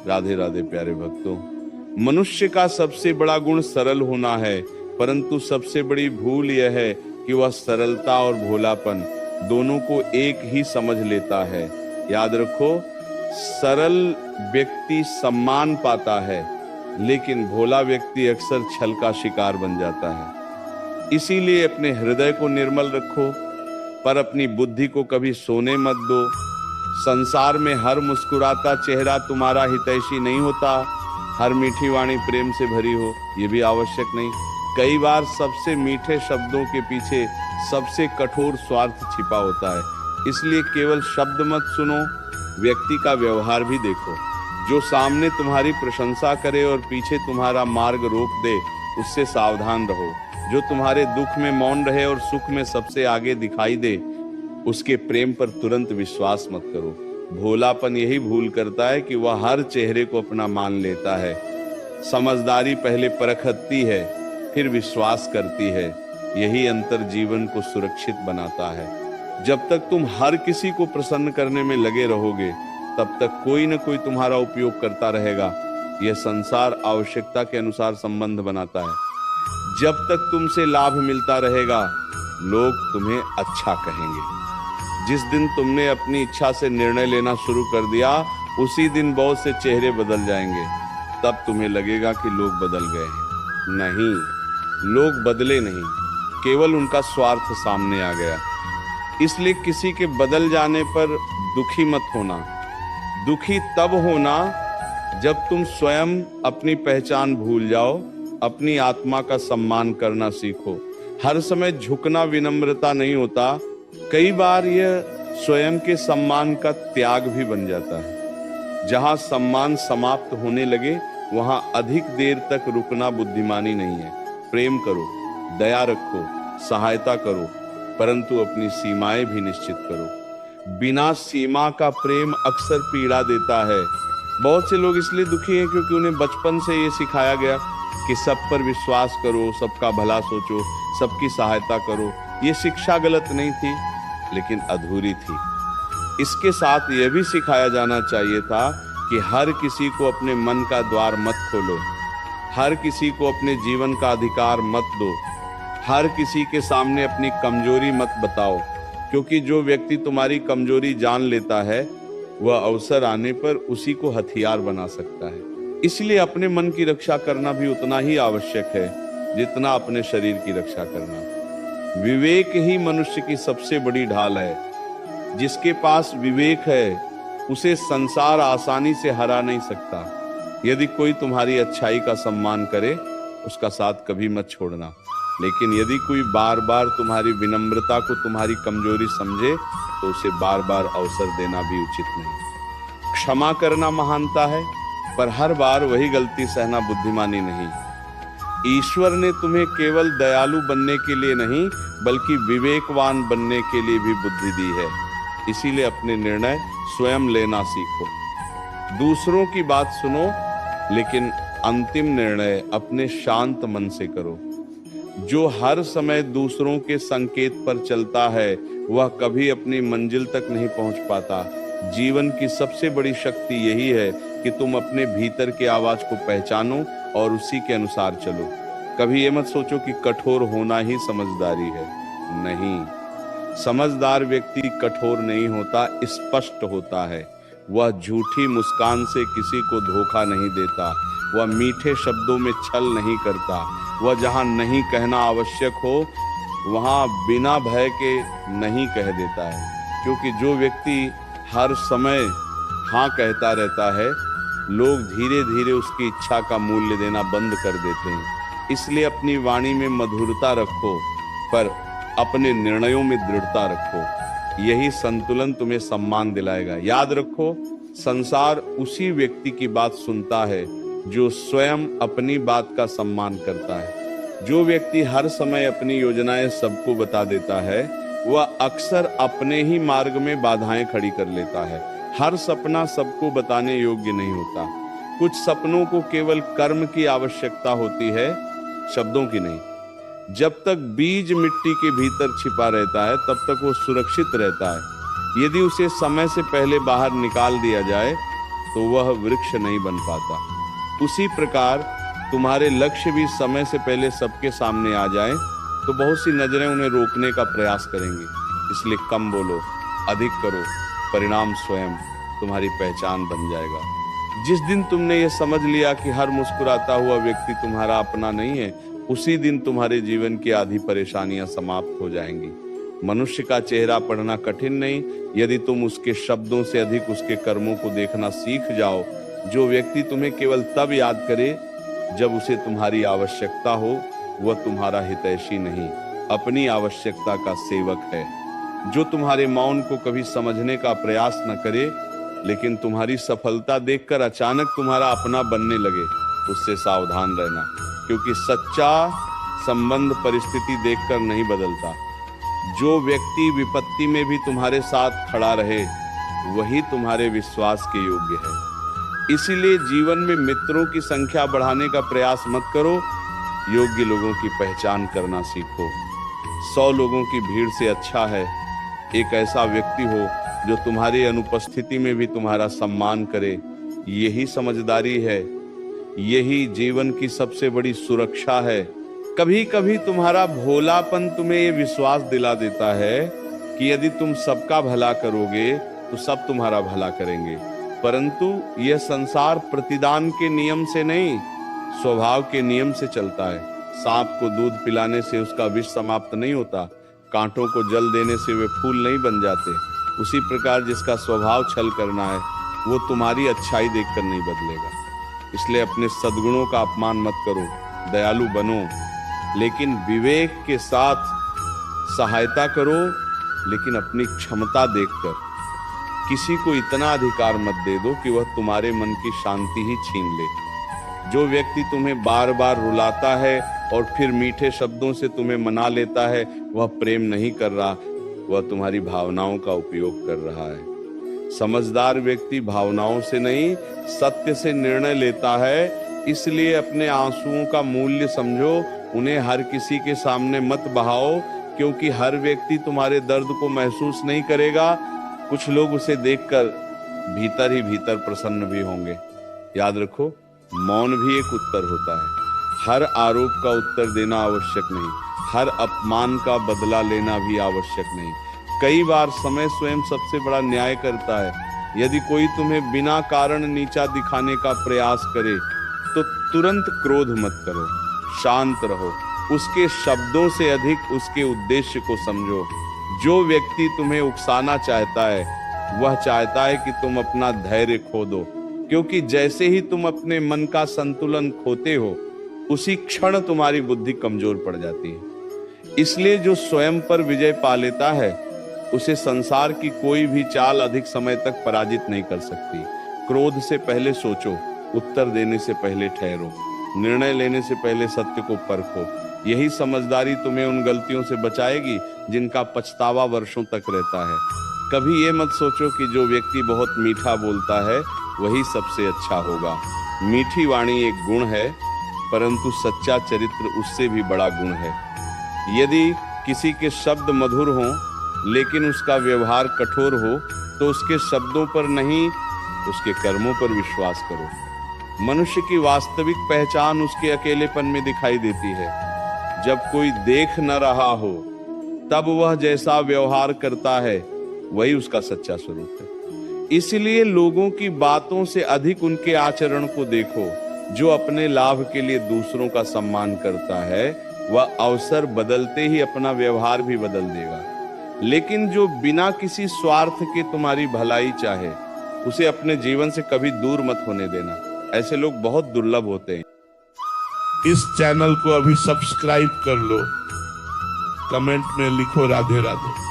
राधे राधे प्यारे भक्तों। मनुष्य का सबसे बड़ा गुण सरल होना है, परंतु सबसे बड़ी भूल यह है कि वह सरलता और भोलापन दोनों को एक ही समझ लेता है। याद रखो, सरल व्यक्ति सम्मान पाता है, लेकिन भोला व्यक्ति अक्सर छल का शिकार बन जाता है। इसीलिए अपने हृदय को निर्मल रखो, पर अपनी बुद्धि को कभी सोने मत दो। संसार में हर मुस्कुराता चेहरा तुम्हारा हितैषी नहीं होता, हर मीठी वाणी प्रेम से भरी हो ये भी आवश्यक नहीं। कई बार सबसे मीठे शब्दों के पीछे सबसे कठोर स्वार्थ छिपा होता है। इसलिए केवल शब्द मत सुनो, व्यक्ति का व्यवहार भी देखो। जो सामने तुम्हारी प्रशंसा करे और पीछे तुम्हारा मार्ग रोक दे, उससे सावधान रहो। जो तुम्हारे दुख में मौन रहे और सुख में सबसे आगे दिखाई दे, उसके प्रेम पर तुरंत विश्वास मत करो। भोलापन यही भूल करता है कि वह हर चेहरे को अपना मान लेता है। समझदारी पहले परखती है, फिर विश्वास करती है। यही अंतर जीवन को सुरक्षित बनाता है। जब तक तुम हर किसी को प्रसन्न करने में लगे रहोगे, तब तक कोई न कोई तुम्हारा उपयोग करता रहेगा। यह संसार आवश्यकता के अनुसार संबंध बनाता है। जब तक तुमसे लाभ मिलता रहेगा, लोग तुम्हें अच्छा कहेंगे। जिस दिन तुमने अपनी इच्छा से निर्णय लेना शुरू कर दिया, उसी दिन बहुत से चेहरे बदल जाएंगे। तब तुम्हें लगेगा कि लोग बदल गए हैं। नहीं, लोग बदले नहीं, केवल उनका स्वार्थ सामने आ गया। इसलिए किसी के बदल जाने पर दुखी मत होना। दुखी तब होना जब तुम स्वयं अपनी पहचान भूल जाओ, अपनी आत्मा का सम्मान करना सीखो। हर समय झुकना विनम्रता नहीं होता, कई बार यह स्वयं के सम्मान का त्याग भी बन जाता है। जहां सम्मान समाप्त होने लगे, वहां अधिक देर तक रुकना बुद्धिमानी नहीं है। प्रेम करो, दया रखो, सहायता करो, परंतु अपनी सीमाएं भी निश्चित करो। बिना सीमा का प्रेम अक्सर पीड़ा देता है। बहुत से लोग इसलिए दुखी हैं क्योंकि उन्हें बचपन से ये सिखाया गया कि सब पर विश्वास करो, सबका भला सोचो, सबकी सहायता करो। ये शिक्षा गलत नहीं थी, लेकिन अधूरी थी। इसके साथ यह भी सिखाया जाना चाहिए था कि हर किसी को अपने मन का द्वार मत खोलो, हर किसी को अपने जीवन का अधिकार मत दो, हर किसी के सामने अपनी कमजोरी मत बताओ। क्योंकि जो व्यक्ति तुम्हारी कमजोरी जान लेता है, वह अवसर आने पर उसी को हथियार बना सकता है। इसलिए अपने मन की रक्षा करना भी उतना ही आवश्यक है जितना अपने शरीर की रक्षा करना। विवेक ही मनुष्य की सबसे बड़ी ढाल है। जिसके पास विवेक है, उसे संसार आसानी से हरा नहीं सकता। यदि कोई तुम्हारी अच्छाई का सम्मान करे, उसका साथ कभी मत छोड़ना। लेकिन यदि कोई बार बार तुम्हारी विनम्रता को तुम्हारी कमजोरी समझे, तो उसे बार बार अवसर देना भी उचित नहीं। क्षमा करना महानता है, पर हर बार वही गलती सहना बुद्धिमानी नहीं। ईश्वर ने तुम्हें केवल दयालु बनने के लिए नहीं, बल्कि विवेकवान बनने के लिए भी बुद्धि दी है। इसीलिए अपने निर्णय स्वयं लेना सीखो। दूसरों की बात सुनो, लेकिन अंतिम निर्णय अपने शांत मन से करो। जो हर समय दूसरों के संकेत पर चलता है, वह कभी अपनी मंजिल तक नहीं पहुंच पाता। जीवन की सबसे बड़ी शक्ति यही है कि तुम अपने भीतर के आवाज को पहचानो और उसी के अनुसार चलो। कभी ये मत सोचो कि कठोर होना ही समझदारी है। नहीं, समझदार व्यक्ति कठोर नहीं होता, स्पष्ट होता है। वह झूठी मुस्कान से किसी को धोखा नहीं देता, वह मीठे शब्दों में छल नहीं करता, वह जहां नहीं कहना आवश्यक हो, वहां बिना भय के नहीं कह देता है। क्योंकि जो व्यक्ति हर समय हाँ कहता रहता है, लोग धीरे धीरे उसकी इच्छा का मूल्य देना बंद कर देते हैं। इसलिए अपनी वाणी में मधुरता रखो, पर अपने निर्णयों में दृढ़ता रखो। यही संतुलन तुम्हें सम्मान दिलाएगा। याद रखो, संसार उसी व्यक्ति की बात सुनता है जो स्वयं अपनी बात का सम्मान करता है। जो व्यक्ति हर समय अपनी योजनाएं सबको बता देता है, वह अक्सर अपने ही मार्ग में बाधाएं खड़ी कर लेता है। हर सपना सबको बताने योग्य नहीं होता। कुछ सपनों को केवल कर्म की आवश्यकता होती है, शब्दों की नहीं। जब तक बीज मिट्टी के भीतर छिपा रहता है, तब तक वो सुरक्षित रहता है। यदि उसे समय से पहले बाहर निकाल दिया जाए, तो वह वृक्ष नहीं बन पाता। उसी प्रकार तुम्हारे लक्ष्य भी समय से पहले सबके सामने आ जाएं, तो बहुत सी नजरें उन्हें रोकने का प्रयास करेंगी। इसलिए कम बोलो, अधिक करो, परिणाम स्वयं तुम्हारी पहचान बन जाएगा। जिस दिन तुमने ये समझ लिया कि हर मुस्कुराता हुआ व्यक्ति तुम्हारा अपना नहीं है, उसी दिन तुम्हारे जीवन की आधी परेशानियां समाप्त हो जाएंगी। मनुष्य का चेहरा पढ़ना कठिन नहीं, यदि तुम उसके शब्दों से अधिक उसके कर्मों को देखना सीख जाओ। जो व्यक्ति तुम्हें केवल तब याद करे जब उसे तुम्हारी आवश्यकता हो, वह तुम्हारा हितैषी नहीं, अपनी आवश्यकता का सेवक है। जो तुम्हारे मौन को कभी समझने का प्रयास न करे, लेकिन तुम्हारी सफलता देखकर अचानक तुम्हारा अपना बनने लगे, उससे सावधान रहना, क्योंकि सच्चा संबंध परिस्थिति देखकर नहीं बदलता। जो व्यक्ति विपत्ति में भी तुम्हारे साथ खड़ा रहे, वही तुम्हारे विश्वास के योग्य है। इसीलिए जीवन में मित्रों की संख्या बढ़ाने का प्रयास मत करो, योग्य लोगों की पहचान करना सीखो। 100 लोगों की भीड़ से अच्छा है एक ऐसा व्यक्ति हो जो तुम्हारी अनुपस्थिति में भी तुम्हारा सम्मान करे। यही समझदारी है, यही जीवन की सबसे बड़ी सुरक्षा है। कभी कभी तुम्हारा भोलापन तुम्हें ये विश्वास दिला देता है कि यदि तुम सबका भला करोगे तो सब तुम्हारा भला करेंगे, परंतु यह संसार प्रतिदान के नियम से नहीं, स्वभाव के नियम से चलता है। सांप को दूध पिलाने से उसका विष समाप्त नहीं होता, कांटों को जल देने से वे फूल नहीं बन जाते। उसी प्रकार जिसका स्वभाव छल करना है, वो तुम्हारी अच्छाई देखकर नहीं बदलेगा। इसलिए अपने सद्गुणों का अपमान मत करो, दयालु बनो, लेकिन विवेक के साथ सहायता करो, लेकिन अपनी क्षमता देखकर। किसी को इतना अधिकार मत दे दो कि वह तुम्हारे मन की शांति ही छीन ले। जो व्यक्ति तुम्हें बार बार रुलाता है और फिर मीठे शब्दों से तुम्हें मना लेता है, वह प्रेम नहीं कर रहा, वह तुम्हारी भावनाओं का उपयोग कर रहा है। समझदार व्यक्ति भावनाओं से नहीं, सत्य से निर्णय लेता है। इसलिए अपने आंसुओं का मूल्य समझो, उन्हें हर किसी के सामने मत बहाओ, क्योंकि हर व्यक्ति तुम्हारे दर्द को महसूस नहीं करेगा। कुछ लोग उसे देखकर भीतर ही भीतर प्रसन्न भी होंगे। याद रखो, मौन भी एक उत्तर होता है। हर आरोप का उत्तर देना आवश्यक नहीं, हर अपमान का बदला लेना भी आवश्यक नहीं। कई बार समय स्वयं सबसे बड़ा न्याय करता है। यदि कोई तुम्हें बिना कारण नीचा दिखाने का प्रयास करे, तो तुरंत क्रोध मत करो, शांत रहो। उसके शब्दों से अधिक उसके उद्देश्य को समझो। जो व्यक्ति तुम्हें उकसाना चाहता है, वह चाहता है कि तुम अपना धैर्य खो दो, क्योंकि जैसे ही तुम अपने मन का संतुलन खोते हो, उसी क्षण तुम्हारी बुद्धि कमजोर पड़ जाती है। इसलिए जो स्वयं पर विजय पा लेता है, उसे संसार की कोई भी चाल अधिक समय तक पराजित नहीं कर सकती। क्रोध से पहले सोचो, उत्तर देने से पहले ठहरो, निर्णय लेने से पहले सत्य को परखो। यही समझदारी तुम्हें उन गलतियों से बचाएगी जिनका पछतावा वर्षों तक रहता है। कभी ये मत सोचो कि जो व्यक्ति बहुत मीठा बोलता है वही सबसे अच्छा होगा। मीठी वाणी एक गुण है, परंतु सच्चा चरित्र उससे भी बड़ा गुण है। यदि किसी के शब्द मधुर हों लेकिन उसका व्यवहार कठोर हो, तो उसके शब्दों पर नहीं, उसके कर्मों पर विश्वास करो। मनुष्य की वास्तविक पहचान उसके अकेलेपन में दिखाई देती है। जब कोई देख न रहा हो, तब वह जैसा व्यवहार करता है वही उसका सच्चा स्वरूप है। इसलिए लोगों की बातों से अधिक उनके आचरण को देखो। जो अपने लाभ के लिए दूसरों का सम्मान करता है, वह अवसर बदलते ही अपना व्यवहार भी बदल देगा। लेकिन जो बिना किसी स्वार्थ के तुम्हारी भलाई चाहे, उसे अपने जीवन से कभी दूर मत होने देना। ऐसे लोग बहुत दुर्लभ होते हैं। इस चैनल को अभी सब्सक्राइब कर लो, कमेंट में लिखो राधे राधे।